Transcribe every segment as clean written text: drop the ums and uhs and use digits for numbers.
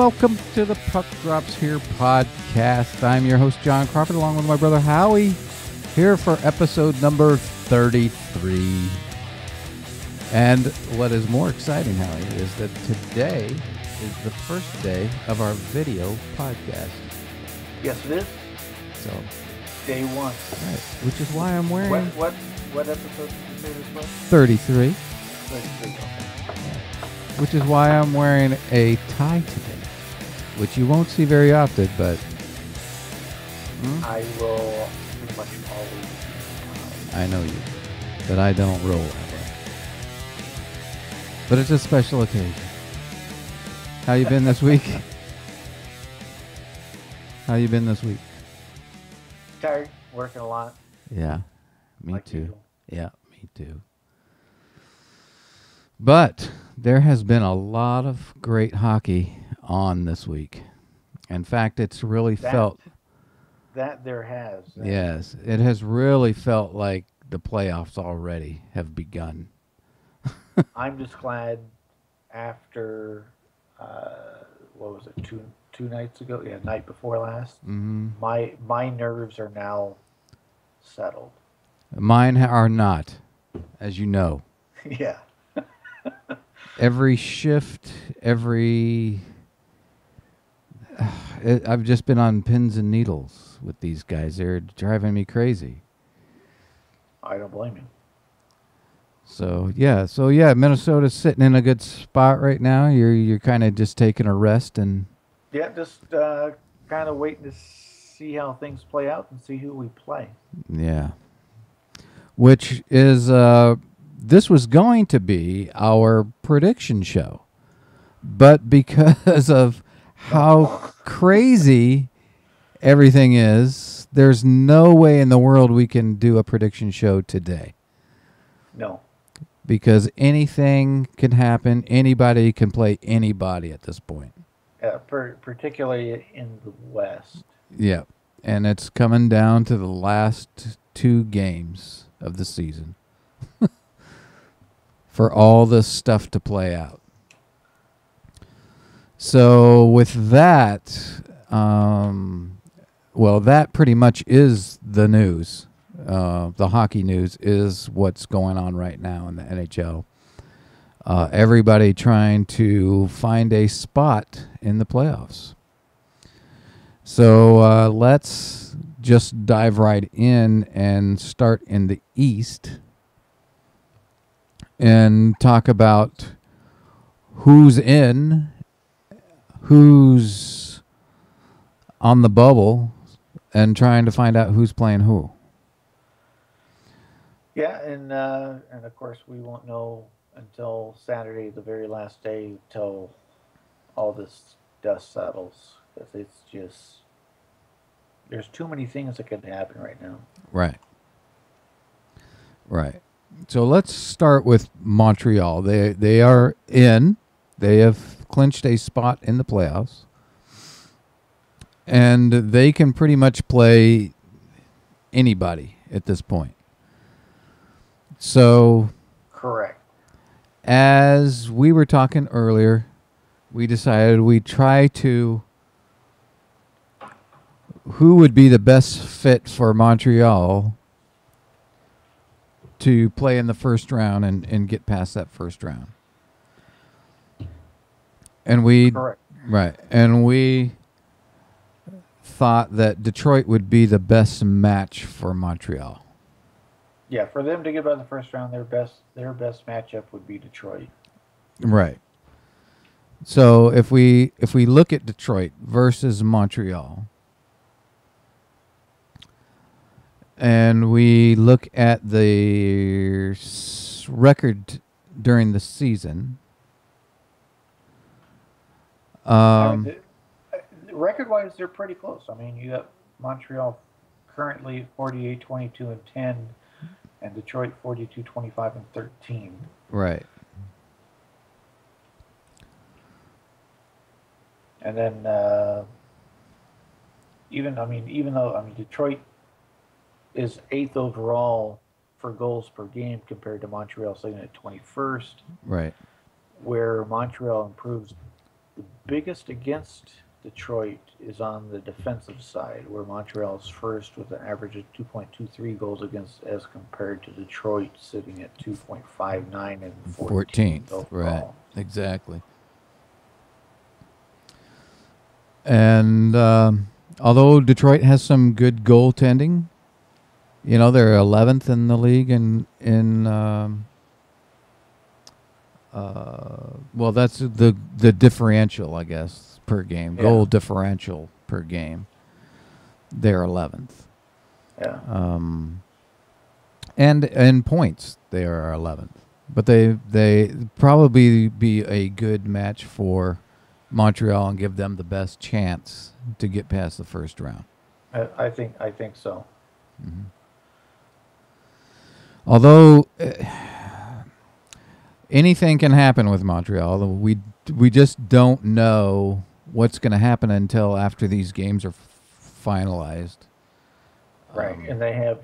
welcome to the Puck Drops Here podcast. I'm your host, John Crawford, along with my brother Howie, here for episode number 33. And what is more exciting, Howie, is that today is the first day of our video podcast. Yes, it is. So, day one. Right, which is why I'm wearing... What episode did you say this was? 33. 33, okay. Which is why I'm wearing a tie today, which you won't see very often, but... I will pretty much always... I know you, but I don't roll that way. But it's a special occasion. How you been this week? How you been this week? Tired, working a lot. Yeah, me like too. usual. Yeah, me too. But there has been a lot of great hockey on this week. In fact, it's really felt... That there has. Yes, it has really felt like the playoffs already have begun. I'm just glad after, what was it, two nights ago? Yeah, night before last. Mm-hmm. My nerves are now settled. Mine are not, as you know. Yeah. Every shift, I've just been on pins and needles with these guys. They're driving me crazy. I don't blame you. So yeah, Minnesota's sitting in a good spot right now. You're kind of just taking a rest and... Yeah, just kind of waiting to see how things play out and see who we play. Yeah. Which is, this was going to be our prediction show. But because of how crazy everything is, there's no way in the world we can do a prediction show today. No. Because anything can happen. Anybody can play anybody at this point. Particularly in the West. Yeah. And it's coming down to the last two games of the season for all this stuff to play out. So with that, that pretty much is the news. The hockey news is what's going on right now in the NHL. Everybody trying to find a spot in the playoffs. So let's just dive right in and start in the East and talk about who's in, who's on the bubble, and trying to find out who's playing who. Yeah, and of course we won't know until Saturday, the very last day, till all this dust settles. Because it's just, there's too many things that could happen right now. Right. So let's start with Montreal. They are in. They have clinched a spot in the playoffs. And they can pretty much play anybody at this point. So, correct. As we were talking earlier, we decided we'd try to... Who would be the best fit for Montreal to play in the first round and get past that first round? And correct. Right. And we thought that Detroit would be the best match for Montreal. Yeah, for them to get by the first round, their best matchup would be Detroit. Right. So if we look at Detroit versus Montreal, and we look at the record during the season, record-wise, they're pretty close. I mean, you got Montreal currently 48, 22, and 10, and Detroit 42, 25, and 13. Right. And then even though Detroit is 8th overall for goals per game compared to Montreal sitting at 21st. Right. Where Montreal improves The biggest against Detroit is on the defensive side, where Montreal's first with an average of 2.23 goals against, as compared to Detroit sitting at 2.59 and 14th 14th, right? overall. Exactly. And although Detroit has some good goaltending, you know, they're 11th in the league in well, that's the differential, I guess, per game. Yeah. Goal differential per game. They're 11th. Yeah. And in points, they are 11th. But they probably be a good match for Montreal and give them the best chance to get past the first round. I think so. Mm-hmm. Although anything can happen with Montreal, we just don't know what's going to happen until after these games are finalized. Right, and they have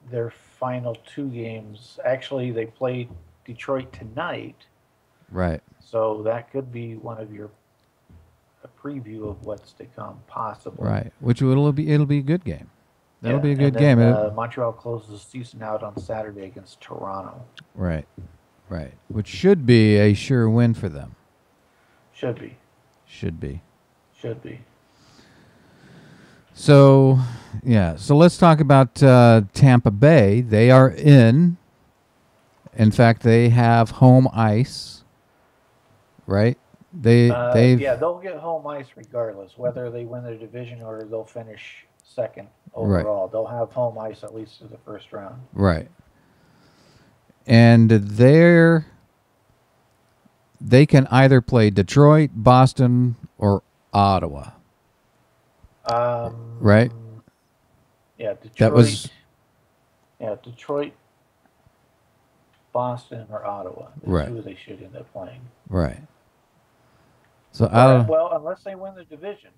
their final 2 games. Actually, they played Detroit tonight. Right. So that could be one of a preview of what's to come, possibly. Right, which it'll be a good game. That'll be a good and then, game. Montreal closes the season out on Saturday against Toronto. Right, right, which should be a sure win for them. Should be. So, yeah. So let's talk about Tampa Bay. They are in. In fact, they have home ice. Right? They'll get home ice regardless, whether they win their division or they'll finish second overall. Right. They'll have home ice at least through the first round. Right. And they can either play Detroit, Boston, or Ottawa. Right? Yeah, Detroit. That was. Yeah, Detroit, Boston, or Ottawa. That's who they should end up playing. Right. So well, unless they win the division.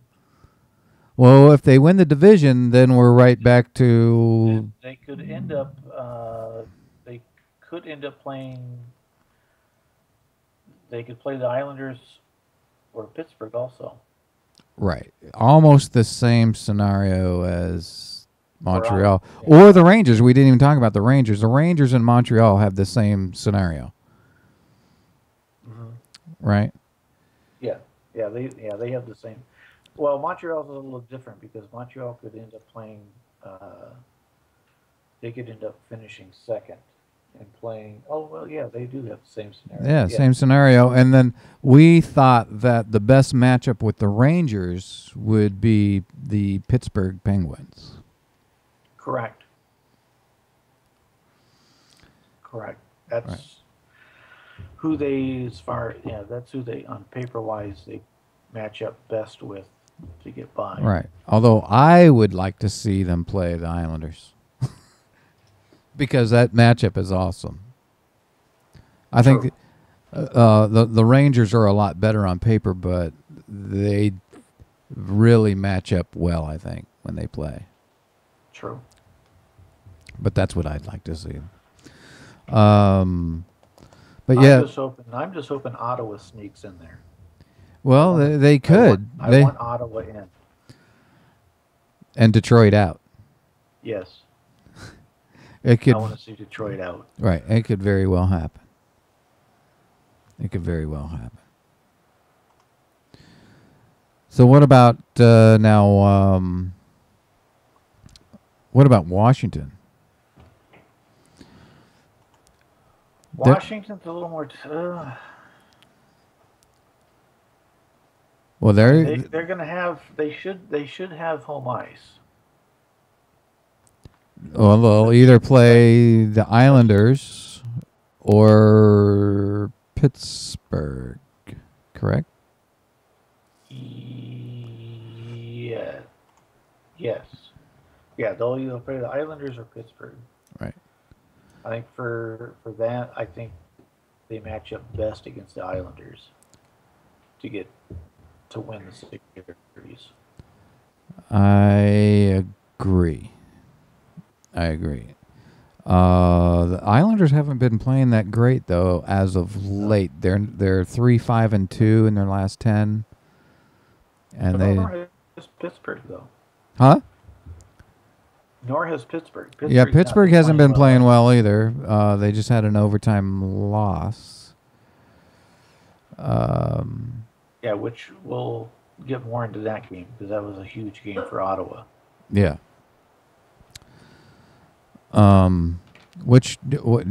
Well, if they win the division, then we're right back to. They could end up. Playing. They could play the Islanders or Pittsburgh also. Right, almost the same scenario as Montreal or the Rangers. We didn't even talk about the Rangers. The Rangers and Montreal have the same scenario. Mm-hmm. Right. Yeah, they have the same. Well, Montreal's a little different because Montreal could end up playing. They could end up finishing second and playing. Oh well, yeah, they do have the same scenario. Yeah, same scenario. And then we thought that the best matchup with the Rangers would be the Pittsburgh Penguins. Correct. That's. Right. Who they, that's who they, on paper-wise, they match up best with to get by. Right. Although I would like to see them play the Islanders because that matchup is awesome. I think the Rangers are a lot better on paper, but they really match up well, I think, when they play. True. But that's what I'd like to see. But I'm just hoping Ottawa sneaks in there. Well, they could. I want Ottawa in. And Detroit out. Yes. I want to see Detroit out. Right. It could very well happen. So what about now? What about Washington? Washington's a little more. Well, they're going to have. They should have home ice. Well, they'll either play the Islanders or Pittsburgh, correct? Yeah. Yes. Yeah, they'll either play the Islanders or Pittsburgh. Right. I think for that, I think they match up best against the Islanders to win the series. I agree. The Islanders haven't been playing that great though as of late. They're 3-5-2 in their last 10, and Nor has Pittsburgh though. huh? Nor has Pittsburgh. Yeah, Pittsburgh's not Pittsburgh hasn't been playing either. well either. They just had an overtime loss. Yeah, which we'll get more into that game because that was a huge game for Ottawa. Yeah. What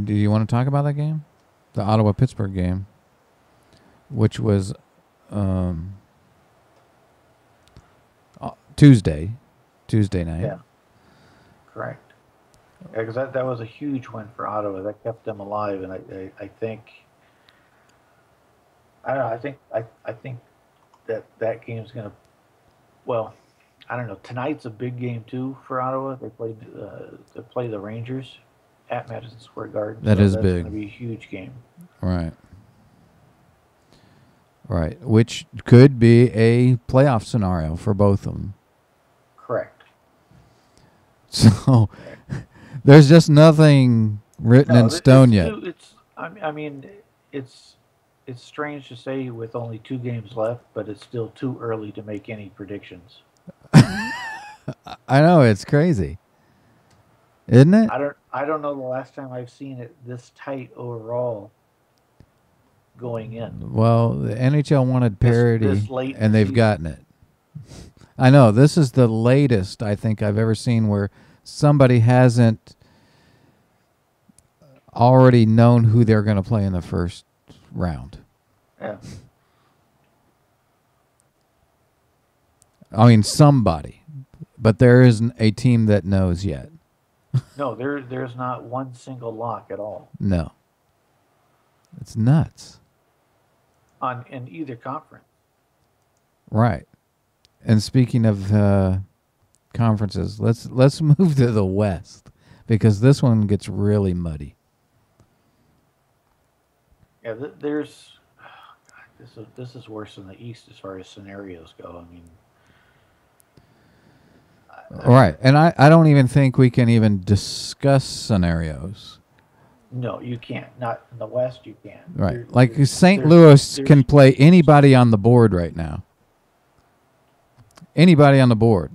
do you want to talk about that game? The Ottawa Pittsburgh game, which was Tuesday night. Yeah, correct. Yeah, because that was a huge win for Ottawa. That kept them alive, and I think I don't know. I think that game's gonna. Well, I don't know. Tonight's a big game too for Ottawa. They play the Rangers at Madison Square Garden. That is that's big. Going to be a huge game. Right. Right. Which could be a playoff scenario for both of them. Correct. So there's just nothing written in stone yet. I mean, it's strange to say with only 2 games left, but it's still too early to make any predictions. I know, it's crazy, isn't it? I don't know the last time I've seen it this tight overall going in. Well, the NHL wanted parity, this late and they've gotten it. I know, this is the latest I think I've ever seen where somebody hasn't already known who they're going to play in the first round. Yeah. I mean, somebody, but there isn't a team that knows yet. No, there's not one single lock at all. No. It's nuts. In either conference. Right. And speaking of conferences, let's move to the West because this one gets really muddy. Yeah, this is worse than the East as far as scenarios go. I mean, right. And I don't even think we can even discuss scenarios. No, you can't. Not in the West, you can. Right. Like St. Louis can play anybody on the board right now. Anybody on the board.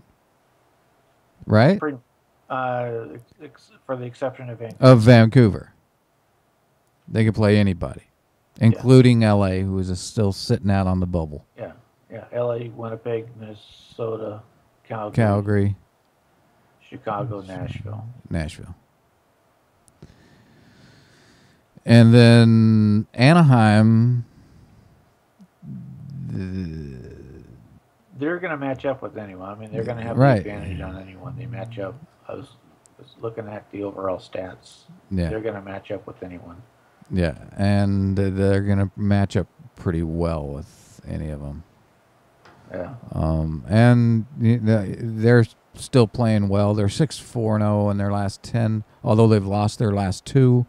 Right? For the exception of Vancouver. Of Vancouver. They can play anybody, including LA, who is still sitting out on the bubble. Yeah. Yeah. LA, Winnipeg, Minnesota, Calgary. Chicago, Nashville. And then Anaheim. They're going to match up with anyone. I mean, they're going to have the advantage on anyone they match up. I was looking at the overall stats. Yeah. They're going to match up with anyone. Yeah, and they're going to match up pretty well with any of them. Yeah. And they're still playing well. They're 6-4-0 in their last 10, although they've lost their last 2.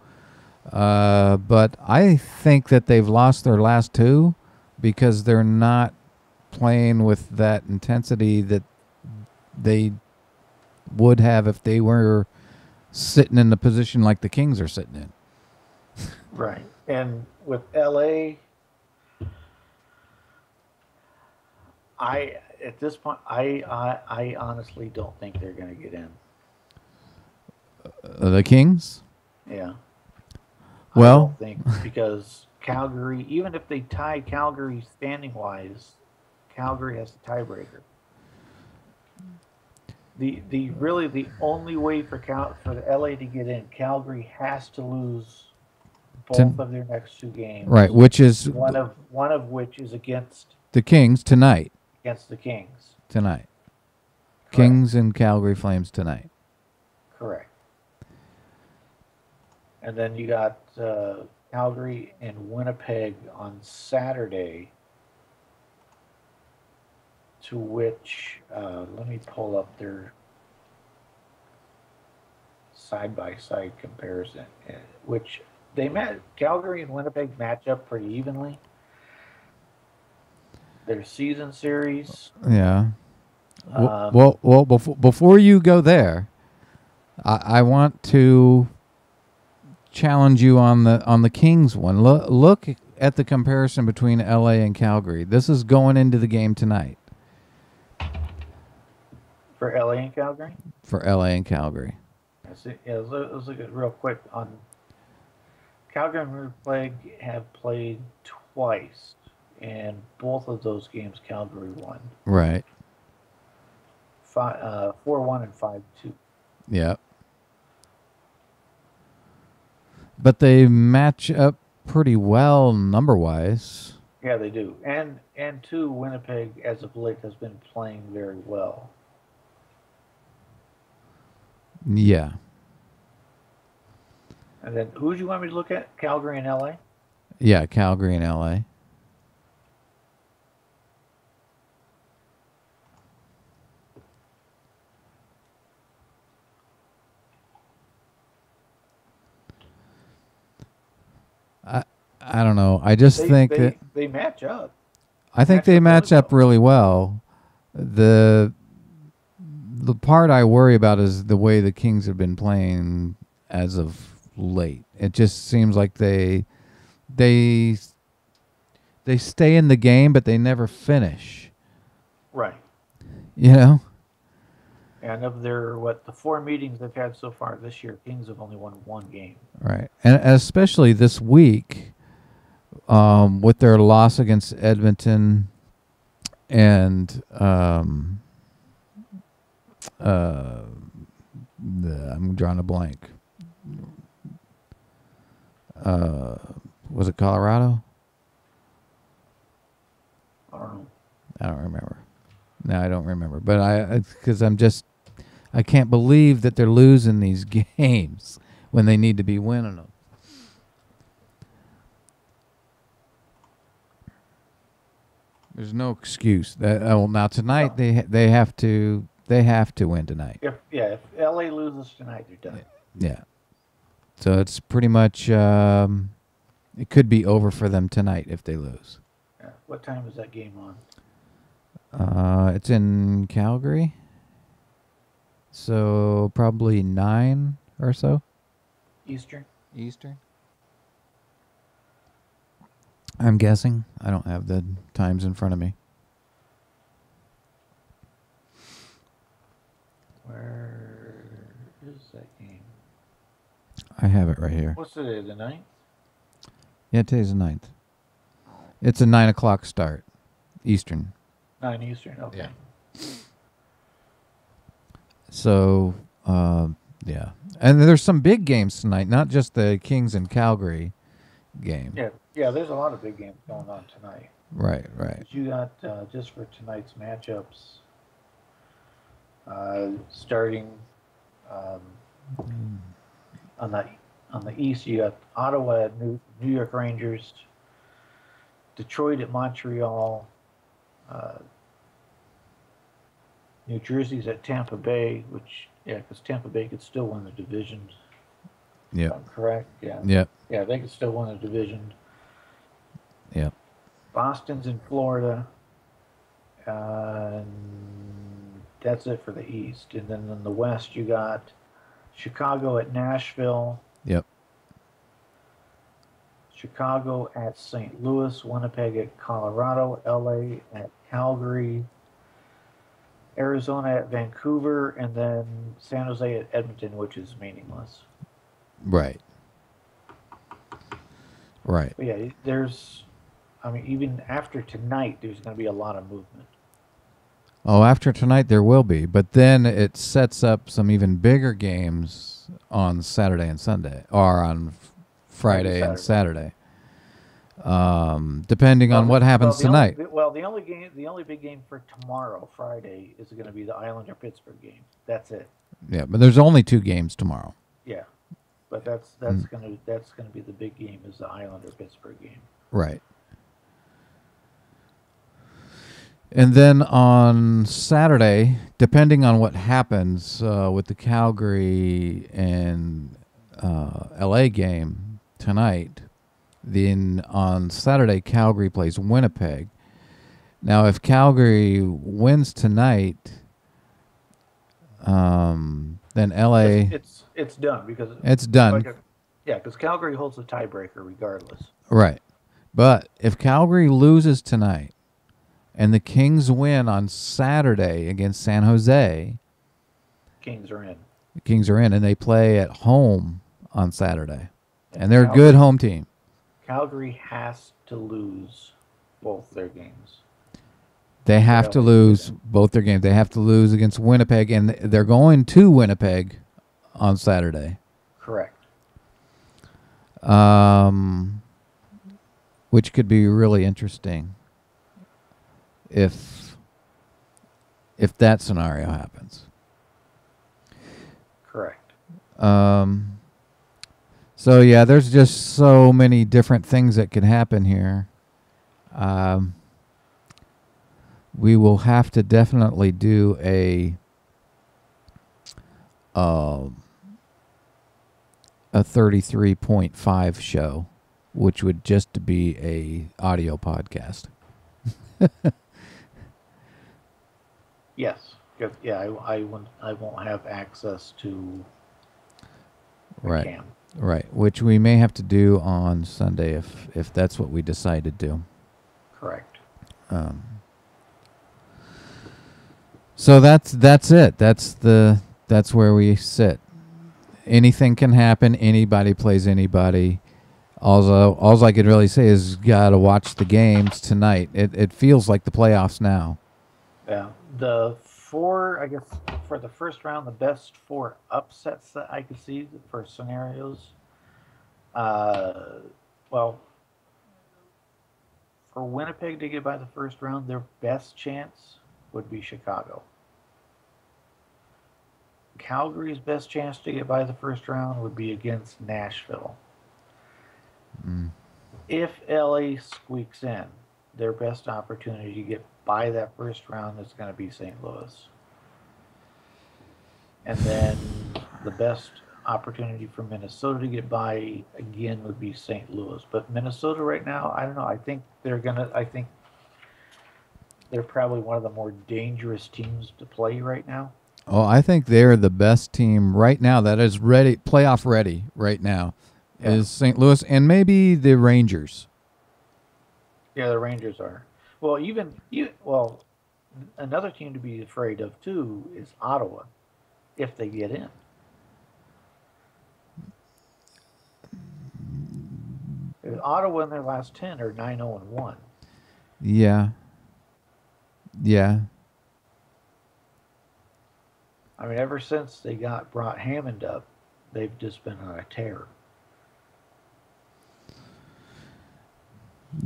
But I think that they've lost their last 2 because they're not playing with that intensity that they would have if they were sitting in the position like the Kings are sitting in. Right. And with LA, at this point, I honestly don't think they're going to get in. The Kings? Yeah. Well, I don't think because Calgary, even if they tie Calgary standing wise, Calgary has the tiebreaker. The only way for the LA to get in, Calgary has to lose both of their next 2 games. Right, which is one of which is against the Kings tonight. Against the Kings tonight. Correct. Kings and Calgary Flames tonight. Correct. And then you got Calgary and Winnipeg on Saturday. To which, let me pull up their side-by-side comparison, which Calgary and Winnipeg match up pretty evenly. Their season series. Yeah. Well, before you go there, I want to challenge you on the Kings one. Look at the comparison between LA and Calgary. This is going into the game tonight. For LA and Calgary? For LA and Calgary. Let's look at real quick on Calgary and Winnipeg have played twice, and both of those games Calgary won. Right. 4-1 and 5-2. Yeah. But they match up pretty well number-wise. Yeah, they do. And two, Winnipeg as of late has been playing very well. Yeah. And then who do you want me to look at? Calgary and LA? Yeah, Calgary and LA. I don't know. I just think that they match up. I think they match up really well. The part I worry about is the way the Kings have been playing as of late. It just seems like they stay in the game, but they never finish. Right. You know? And of the 4 meetings they've had so far this year, Kings have only won 1 game. Right. And especially this week, with their loss against Edmonton and I'm drawing a blank. Was it Colorado? I don't know. I don't remember. No, I don't remember. But because I can't believe that they're losing these games when they need to be winning them. There's no excuse. Now tonight they have to win tonight. If LA loses tonight, they're done. Yeah. So it's pretty much it could be over for them tonight if they lose. Yeah. What time is that game on? It's in Calgary. So probably 9 or so. Eastern. I'm guessing. I don't have the times in front of me. Where is that game? I have it right here. What's today, the 9th? Yeah, today's the 9th. It's a 9 o'clock start, Eastern. 9 Eastern, okay. Yeah. So, yeah. And there's some big games tonight, not just the Kings and Calgary game. Yeah, there's a lot of big games going on tonight. Right. You got, just for tonight's matchups, starting on the East, you got Ottawa at New York Rangers, Detroit at Montreal, New Jersey's at Tampa Bay, because Tampa Bay could still win the division. Yeah. Correct? Yeah. Yep. Yeah, they could still win the division. Yep. Boston's in Florida. And that's it for the East. And then in the West, you got Chicago at Nashville. Yep. Chicago at St. Louis, Winnipeg at Colorado, LA at Calgary, Arizona at Vancouver, and then San Jose at Edmonton, which is meaningless. Right. But yeah, even after tonight, there's going to be a lot of movement. Oh, after tonight there will be, but then it sets up some even bigger games on Saturday and Sunday, or on Friday and Saturday, depending on what happens tonight. The only big game for tomorrow, Friday, is going to be the Islander-Pittsburgh game. That's it. Yeah, but there's only 2 games tomorrow. Yeah, but that's going to be the big game, is the Islander-Pittsburgh game. Right. And then on Saturday, depending on what happens with the Calgary and LA game tonight, then on Saturday, Calgary plays Winnipeg. Now, if Calgary wins tonight, then LA... It's done because... It's done. Yeah, because Calgary holds the tiebreaker regardless. Right. But if Calgary loses tonight and the Kings win on Saturday against San Jose, Kings are in. the Kings are in, and they play at home on Saturday. And they're a Calgary, good home team. Calgary has to lose both their games. They have to lose both their games. They have to lose against Winnipeg, and they're going to Winnipeg on Saturday. Correct. Which could be really interesting if that scenario happens. Correct. So yeah, there's just so many different things that could happen here. We will have to definitely do a 33.5 show, which would just be a audio podcast. Yes. Yeah, I won't have access to the Right. cam. Right, which we may have to do on Sunday if that's what we decide to do. Correct. So that's it. That's where we sit. Anything can happen. Anybody plays anybody. All I could really say is gotta watch the games tonight. It feels like the playoffs now. Yeah. The four, I guess, for the first round, the best four upsets that I could see for scenarios. Well, for Winnipeg to get by the first round, their best chance would be Chicago. Calgary's best chance to get by the first round would be against Nashville. If LA squeaks in, their best opportunity to get by that first round is going to be St. Louis. And then the best opportunity for Minnesota to get by again would be St. Louis. But Minnesota right now, I don't know. I think they're probably one of the more dangerous teams to play right now. Oh, I think they're the best team right now that is ready, playoff ready right now, is St. Louis and maybe the Rangers. Yeah, the Rangers are. Well, another team to be afraid of too is Ottawa, if they get in. Ottawa in their last 10 are 9-0-1. Yeah. Yeah. I mean, ever since they brought Hammond up, they've just been on a tear.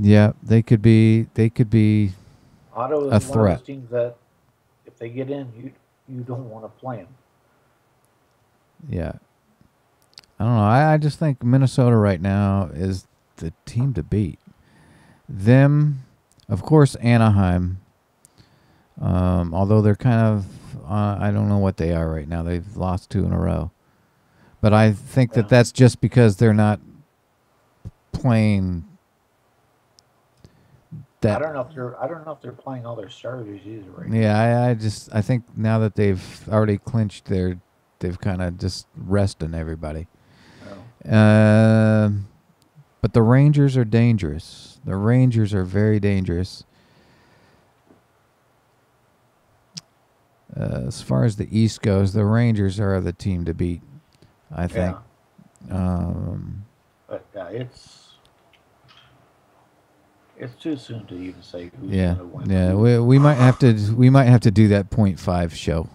Yeah, they could be Ottawa a is one threat. of those teams that if they get in, you don't want to play them. Yeah. I don't know. I just think Minnesota right now is the team to beat. Them, of course, Anaheim. Although they're kind of, I don't know what they are right now. They've lost 2 in a row. But I think that that's just because they're not playing that. I don't know if they're playing all their starters either right now. Yeah, I think now that they've already clinched, they've kind of just resting everybody. Oh. But the Rangers are dangerous. The Rangers are very dangerous. As far as the East goes, the Rangers are the team to beat, I think. Yeah. But it's too soon to even say who's going to win. Yeah, we might have to do that 0.5 show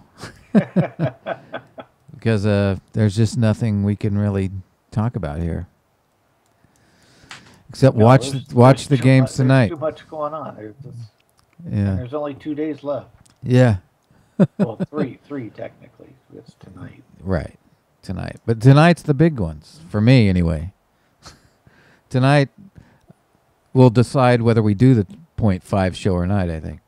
because there's just nothing we can really talk about here except watch the games tonight. There's too much going on. And there's only 2 days left. Yeah. Well, three technically. It's tonight. Right, tonight. But tonight's the big ones for me, anyway. Tonight, we'll decide whether we do the 0.5 show or not, I think.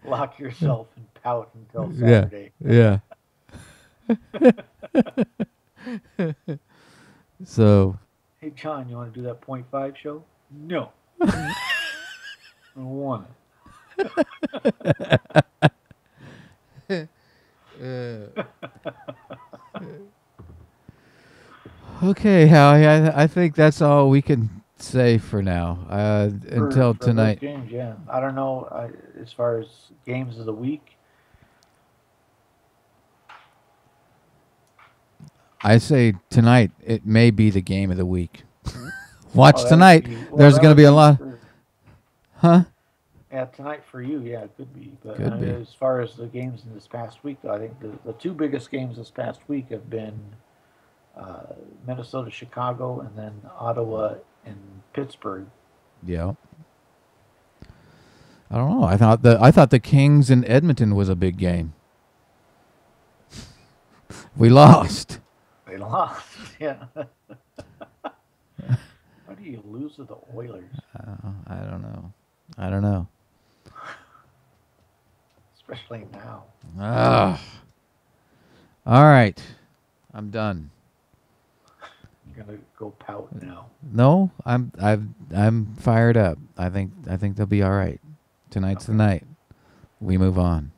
Lock yourself and pout until Saturday. Yeah. So. Hey, John, you want to do that 0.5 show? No. I don't want it. Okay, Howie. I think that's all we can say for now. Until For those tonight. games, yeah. I don't know as far as games of the week. I say tonight it may be the game of the week. Watch Oh, that would tonight. be well. There's That going to would be a be lot. for, Huh? yeah, tonight for you. Yeah, it could be. But Could be. as far as the games in this past week, though, I think the two biggest games this past week have been Minnesota, Chicago, and then Ottawa and Pittsburgh. Yeah. I don't know. I thought the Kings in Edmonton was a big game. We lost. They lost. Yeah. How do you lose to the Oilers? I don't know. I don't know. Especially now. Ah. All right. I'm done. You're gonna go pout now. No, I'm fired up. I think they'll be all right. Tonight's the night. We move on.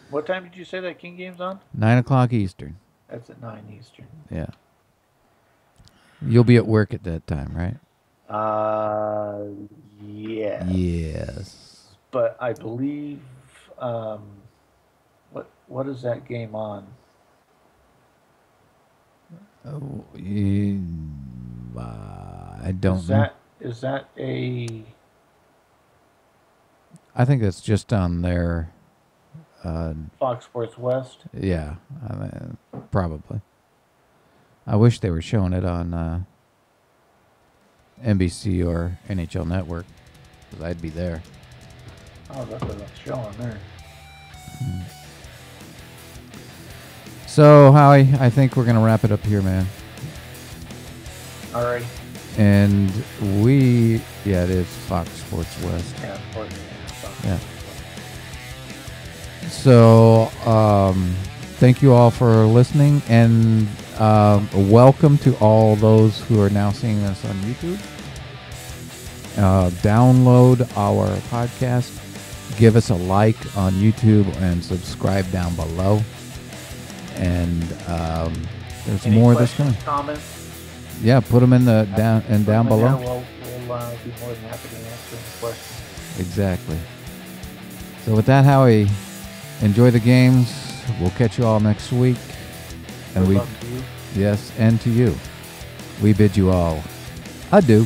What time did you say that King game's on? 9:00 Eastern. That's at 9 Eastern. Yeah. You'll be at work at that time, right? Yes. Yes. But I believe, what is that game on? Oh, I don't know. Is that a? I think it's just on their. Fox Sports West. Yeah, probably. I wish they were showing it on NBC or NHL Network, because I'd be there. Oh, that's a show on there. So, Howie, I think we're going to wrap it up here, man. All right. And it is Fox Sports West. Yeah, of course. Yeah. So, thank you all for listening, and welcome to all those who are now seeing us on YouTube. Download our podcast, give us a like on YouTube, and subscribe down below. And there's Any more of this coming. Comments? Yeah, put them in the down below. We'll be more than happy to answer any questions. Exactly. So with that, Howie, enjoy the games. We'll catch you all next week. And Good luck to you. Yes, and to you. We bid you all adieu.